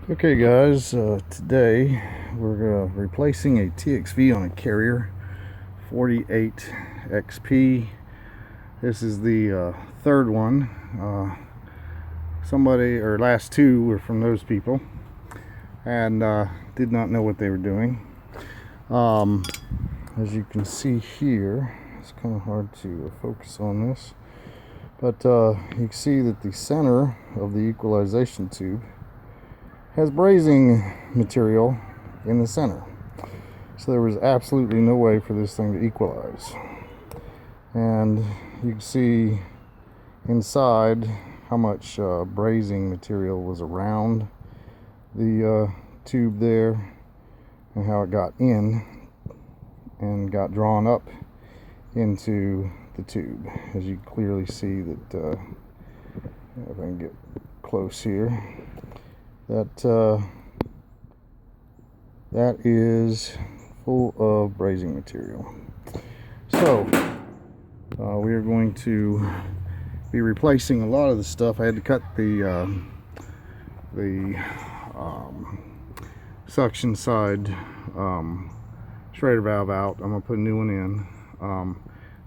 Okay guys, today we're replacing a TXV on a Carrier 48 XP. This is the third one. Somebody, or last two were from those people, and did not know what they were doing. As you can see here, it's kind of hard to focus on this, but you can see that the center of the equalization tube has brazing material in the center, so there was absolutely no way for this thing to equalize. And you can see inside how much brazing material was around the tube there, and how it got in and got drawn up into the tube. As you clearly see that, if I can get close here, that is full of brazing material. So we are going to be replacing a lot of the stuff. I had to cut the suction side Schrader valve out. I'm gonna put a new one in.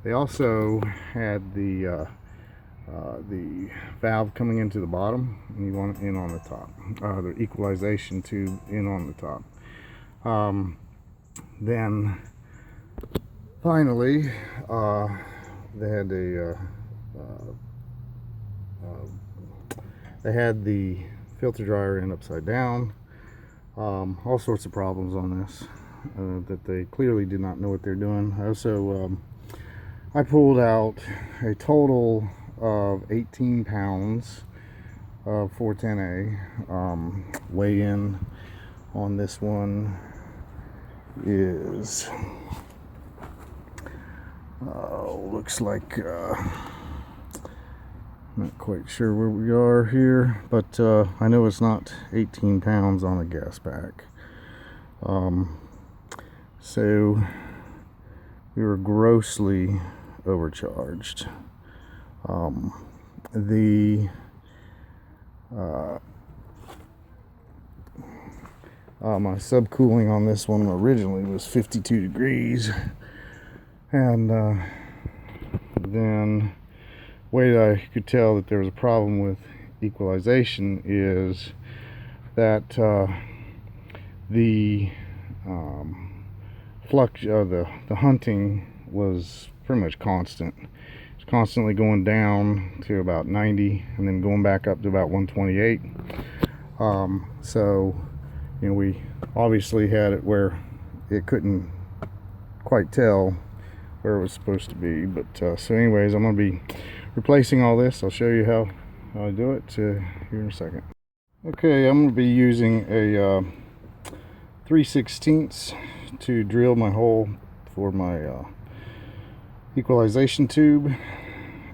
They also had the valve coming into the bottom, and you want it in on the top. The equalization tube in on the top. Then finally, they had the filter dryer in upside down. All sorts of problems on this that they clearly did not know what they're doing. I also I pulled out a total of 18 pounds of 410A. Weigh in on this one is looks like not quite sure where we are here, but I know it's not 18 pounds on a gas pack. So we were grossly overcharged. My subcooling on this one originally was 52 degrees, and then the way that I could tell that there was a problem with equalization is that the flux of the hunting was pretty much constant. It's constantly going down to about 90 and then going back up to about 128. So you know, we obviously had it where it couldn't quite tell where it was supposed to be. But so anyways, I'm going to be replacing all this. I'll show you how I do it here in a second. Okay, I'm going to be using a 3/16 to drill my hole for my equalization tube,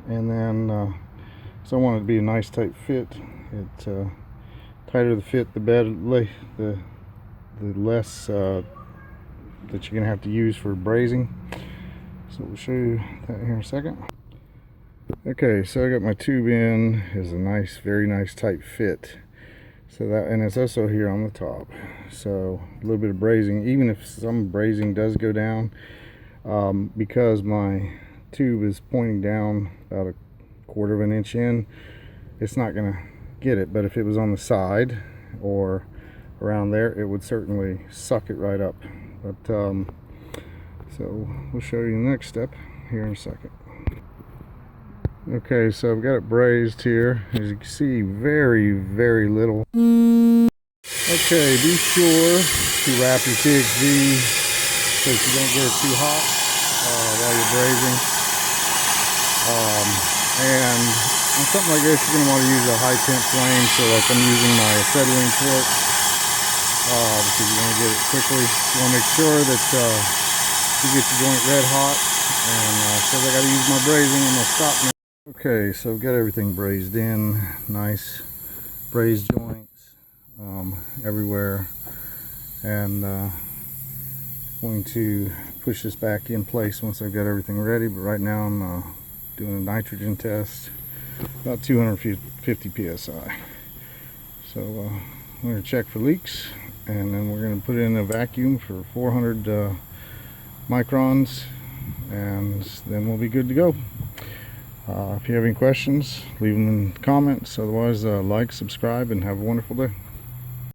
and then so I want it to be a nice tight fit. It tighter the fit, the better, the less that you're gonna have to use for brazing. So we'll show you that here in a second. Okay, so I got my tube in. Is a nice, very nice tight fit. So that, and it's also here on the top. So a little bit of brazing, even if some brazing does go down, because my tube is pointing down about 1/4 of an inch in, it's not gonna get it. But if it was on the side or around there, it would certainly suck it right up. But so we'll show you the next step here in a second. Okay, so I've got it brazed here. As you can see, very, very little. Okay, be sure to wrap your TXV so that you don't get it too hot while you're brazing. And on something like this, you're going to want to use a high temp flame. So like I'm using my acetylene torch, because you want to get it quickly. You want to make sure that you get your joint red hot. And because I got to use my brazing, I'm going to stop now. Okay, so I've got everything brazed in, nice brazed joints everywhere, and going to push this back in place once I've got everything ready. But right now I'm doing a nitrogen test, about 250 psi. So we're going to check for leaks, and then we're going to put in a vacuum for 400 microns, and then we'll be good to go. If you have any questions, leave them in the comments. Otherwise, like, subscribe, and have a wonderful day.